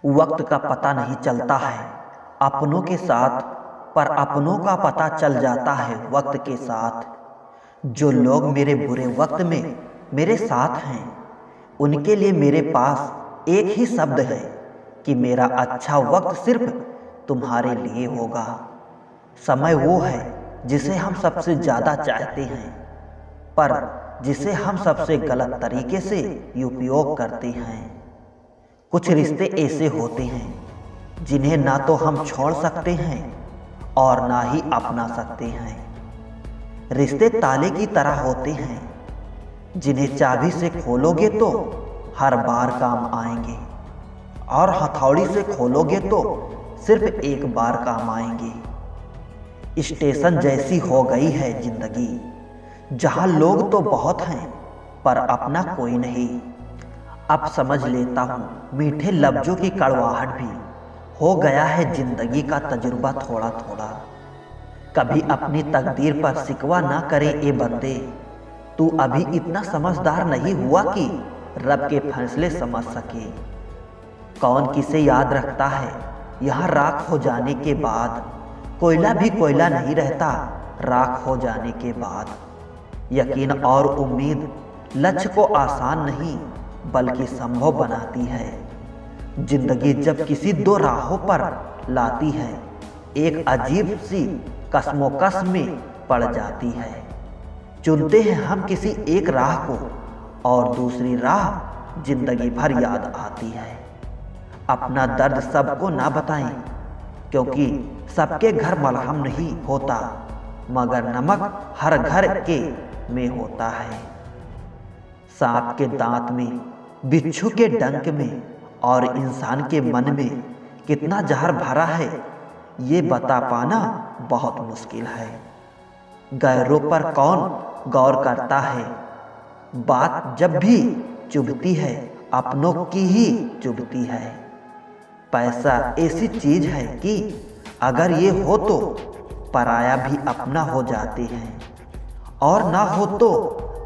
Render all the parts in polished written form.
वक्त का पता नहीं चलता है अपनों के साथ, पर अपनों का पता चल जाता है वक्त के साथ। जो लोग मेरे बुरे वक्त में मेरे साथ हैं, उनके लिए मेरे पास एक ही शब्द है कि मेरा अच्छा वक्त सिर्फ तुम्हारे लिए होगा। समय वो है जिसे हम सबसे ज़्यादा चाहते हैं, पर जिसे हम सबसे गलत तरीके से उपयोग करते हैं। कुछ रिश्ते ऐसे होते हैं जिन्हें ना तो हम छोड़ सकते हैं और ना ही अपना सकते हैं। रिश्ते ताले की तरह होते हैं जिन्हें चाबी से खोलोगे तो हर बार काम आएंगे, और हथौड़ी से खोलोगे तो सिर्फ एक बार काम आएंगे। स्टेशन जैसी हो गई है जिंदगी, जहां लोग तो बहुत हैं पर अपना कोई नहीं। अब समझ लेता हूँ मीठे लफ्जों की कड़वाहट भी हो गया है जिंदगी का तजुर्बा थोड़ा थोड़ा। कभी अपनी तकदीर पर शिकवा ना करे ए बंदे, तू अभी इतना समझदार नहीं हुआ कि रब के फैसले समझ सके। कौन किसे याद रखता है यहाँ राख हो जाने के बाद, कोयला भी कोयला नहीं रहता राख हो जाने के बाद। यकीन और उम्मीद लक्ष्य को आसान नहीं बल्कि संभव बनाती है। जिंदगी जब किसी दो राहों पर लाती है, एक अजीब सी कश्मोकश में पड़ जाती है। चुनते हैं हम किसी एक राह को और दूसरी राह जिंदगी भर याद आती है। अपना दर्द सबको ना बताएं, क्योंकि सबके घर मलहम नहीं होता, मगर नमक हर घर के में होता है। सांप के दांत में, बिच्छू के डंक में और इंसान के मन में कितना जहर भरा है, ये बता पाना बहुत मुश्किल है। गैरों पर कौन गौर करता है, बात जब भी चुभती है अपनों की ही चुभती है। पैसा ऐसी चीज है कि अगर ये हो तो पराया भी अपना हो जाते हैं, और ना हो तो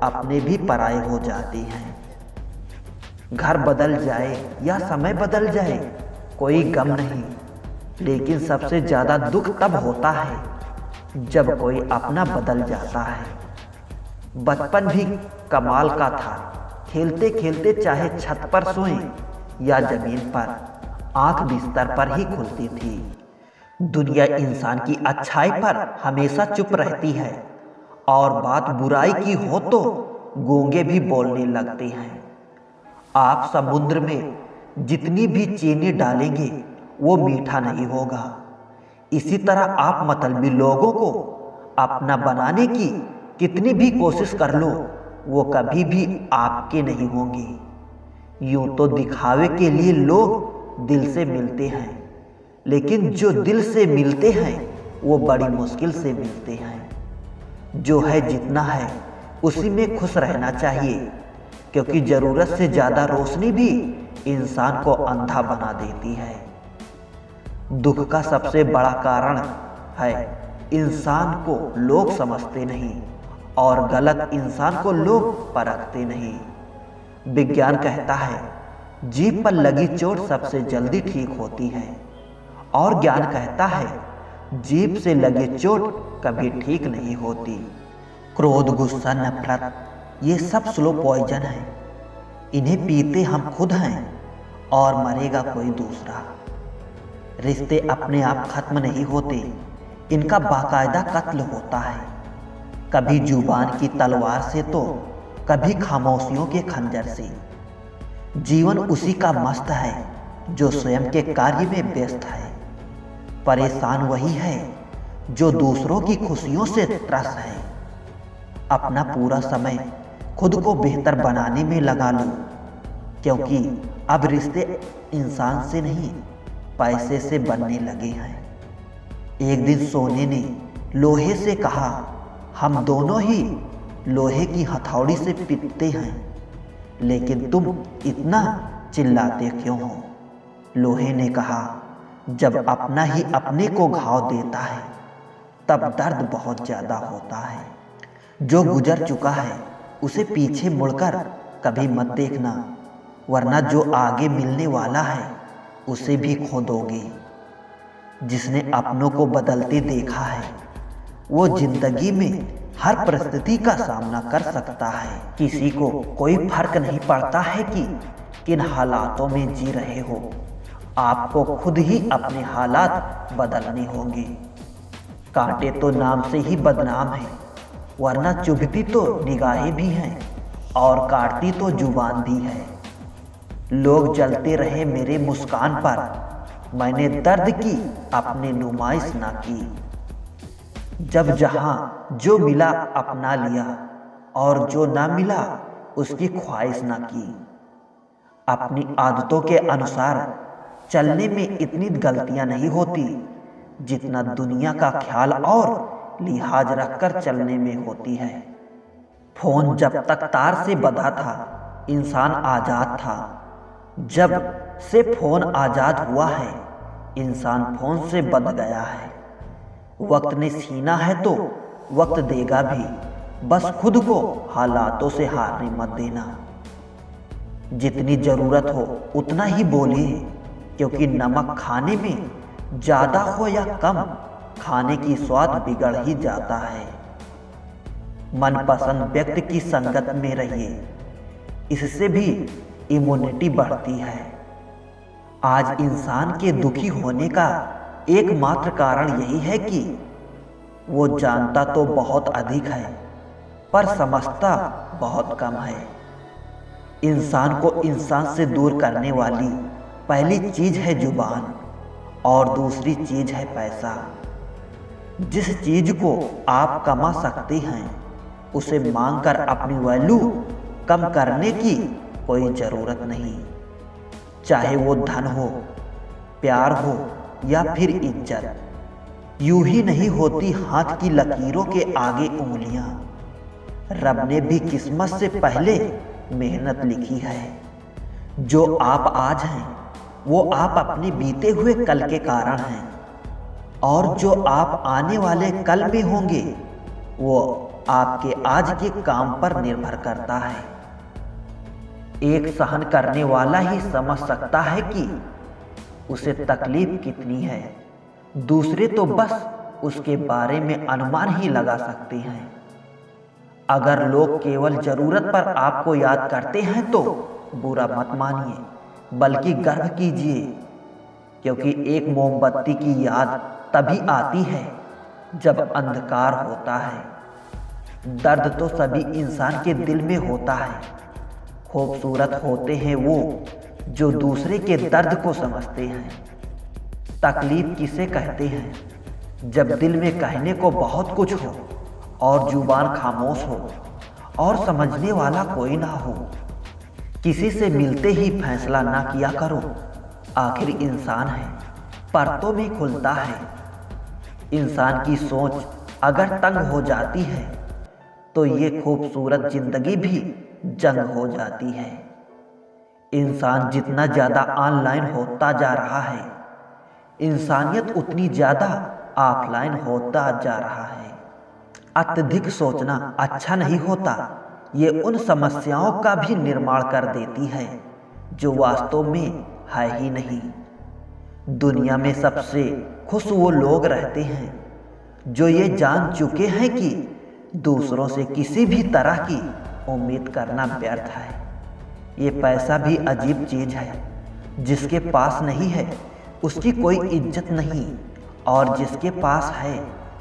अपने भी पराये हो जाते हैं। घर बदल जाए या समय बदल जाए कोई गम नहीं, लेकिन सबसे ज्यादा दुख तब होता है जब कोई अपना बदल जाता है। बचपन भी कमाल का था, खेलते खेलते चाहे छत पर सोएं या जमीन पर, आंख बिस्तर पर ही खुलती थी। दुनिया इंसान की अच्छाई पर हमेशा चुप रहती है, और बात बुराई की हो तो गूंगे भी बोलने लगते हैं। आप समुद्र में जितनी भी चीनी डालेंगे वो मीठा नहीं होगा। इसी तरह आप मतलबी लोगों को अपना बनाने की कितनी भी कोशिश कर लो, वो कभी भी आपके नहीं होंगे। यूं तो दिखावे के लिए लोग दिल से मिलते हैं, लेकिन जो दिल से मिलते हैं वो बड़ी मुश्किल से मिलते हैं। जो है जितना है उसी में खुश रहना चाहिए, क्योंकि जरूरत से ज्यादा रोशनी भी इंसान को अंधा बना देती है। दुख का सबसे बड़ा कारण है इंसान को लोग समझते नहीं, और गलत इंसान को लोग परखते नहीं। विज्ञान कहता है जीभ पर लगी चोट सबसे जल्दी ठीक होती है, और ज्ञान कहता है जीभ से लगी चोट कभी ठीक नहीं होती। क्रोध, गुस्सा, नफरत, ये सब स्लो पॉइजन है। इन्हें पीते हम खुद हैं और मरेगा कोई दूसरा। रिश्ते अपने आप खत्म नहीं होते, इनका बाकायदा कत्ल होता है। कभी जुबान की तलवार से तो कभी खामोशियों के खंजर से। जीवन उसी का मस्त है जो स्वयं के कार्य में व्यस्त है। परेशान वही है जो दूसरों की खुशियों से त्रस्त है। अपना पूरा समय खुद को बेहतर बनाने में लगा लो, क्योंकि अब रिश्ते इंसान से नहीं पैसे से बनने लगे हैं। एक दिन सोने ने लोहे से कहा, हम दोनों ही लोहे की हथौड़ी से पीटते हैं, लेकिन तुम इतना चिल्लाते क्यों हो? लोहे ने कहा, जब अपना ही अपने को घाव देता है तब दर्द बहुत ज्यादा होता है। जो गुजर चुका है उसे पीछे मुड़कर कभी मत देखना, वरना जो आगे मिलने वाला है उसे भी खो दोगे। जिसने अपनों को बदलते देखा है वो जिंदगी में हर परिस्थिति का सामना कर सकता है। किसी को कोई फर्क नहीं पड़ता है कि किन हालातों में जी रहे हो, आपको खुद ही अपने हालात बदलने होंगे। कांटे तो नाम से ही बदनाम है, वरना चुभती तो निगाहें भी हैं और काटती तो जुबान भी है। लोग जलते रहे मेरे मुस्कान पर, मैंने दर्द की अपने नुमाइश ना की। जब जहां जो मिला अपना लिया और जो ना मिला उसकी ख्वाहिश ना की। अपनी आदतों के अनुसार चलने में इतनी गलतियां नहीं होती जितना दुनिया का ख्याल और लिहाज रखकर चलने में होती है। फोन जब तक तार से बंधा था इंसान आजाद था, जब से फोन आजाद हुआ है इंसान फोन से बंध गया है। वक्त ने सीना है तो वक्त देगा भी, बस खुद को हालातों से हारने मत देना। जितनी जरूरत हो उतना ही बोलिए, क्योंकि नमक खाने में ज्यादा हो या कम खाने की स्वाद बिगड़ ही जाता है। मनपसंद व्यक्ति की संगत में रहिए, इससे भी इम्यूनिटी बढ़ती है। आज इंसान के दुखी होने का एकमात्र कारण यही है कि वो जानता तो बहुत अधिक है पर समझता बहुत कम है। इंसान को इंसान से दूर करने वाली पहली चीज है जुबान और दूसरी चीज है पैसा। जिस चीज को आप कमा सकते हैं उसे मांगकर अपनी वैल्यू कम करने की कोई जरूरत नहीं। चाहे वो धन हो, प्यार हो या फिर इज्जत, यूं ही नहीं होती हाथ की लकीरों के आगे उंगलियां। रब ने भी किस्मत से पहले मेहनत लिखी है। जो आप आज हैं वो आप अपने बीते हुए कल के कारण हैं, और जो आप आने वाले कल में होंगे वो आपके आज के काम पर निर्भर करता है। एक सहन करने वाला ही समझ सकता है कि उसे तकलीफ कितनी है, दूसरे तो बस उसके बारे में अनुमान ही लगा सकते हैं। अगर लोग केवल जरूरत पर आपको याद करते हैं तो बुरा मत मानिए, बल्कि गर्व कीजिए, क्योंकि एक मोमबत्ती की याद तभी आती है जब अंधकार होता है। दर्द तो सभी इंसान के दिल में होता है। खूबसूरत होते हैं वो जो दूसरे के दर्द को समझते हैं। तकलीफ किसे कहते हैं? जब दिल में कहने को बहुत कुछ हो और जुबान खामोश हो और समझने वाला कोई ना हो। किसी से मिलते ही फैसला ना किया करो, आखिर इंसान है, परतों में खुलता है। इंसान की सोच अगर तंग हो जाती है तो ये खूबसूरत जिंदगी भी जंग हो जाती है। इंसान जितना ज्यादा ऑनलाइन होता जा रहा है, इंसानियत उतनी ज्यादा ऑफलाइन होता जा रहा है। अत्यधिक सोचना अच्छा नहीं होता, ये उन समस्याओं का भी निर्माण कर देती है जो वास्तव में है ही नहीं। दुनिया में सबसे खुश वो लोग रहते हैं जो ये जान चुके हैं कि दूसरों से किसी भी तरह की उम्मीद करना व्यर्थ है। ये पैसा भी अजीब चीज है, जिसके पास नहीं है उसकी कोई इज्जत नहीं, और जिसके पास है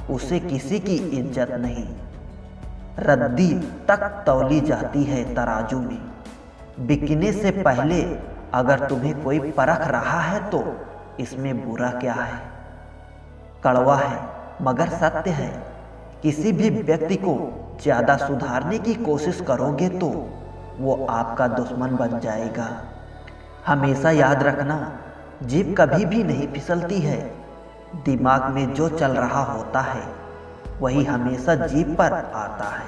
उसे किसी की इज्जत नहीं। रद्दी तक तौली जाती है तराजू में। बिकने से पहले अगर तुम्हें कोई परख रहा है तो इसमें बुरा क्या है? कड़वा है मगर सत्य है। किसी भी व्यक्ति को ज्यादा सुधारने की कोशिश करोगे तो वो आपका दुश्मन बन जाएगा। हमेशा याद रखना, जीभ कभी भी नहीं फिसलती है। दिमाग में जो चल रहा होता है वही हमेशा जीभ पर आता है।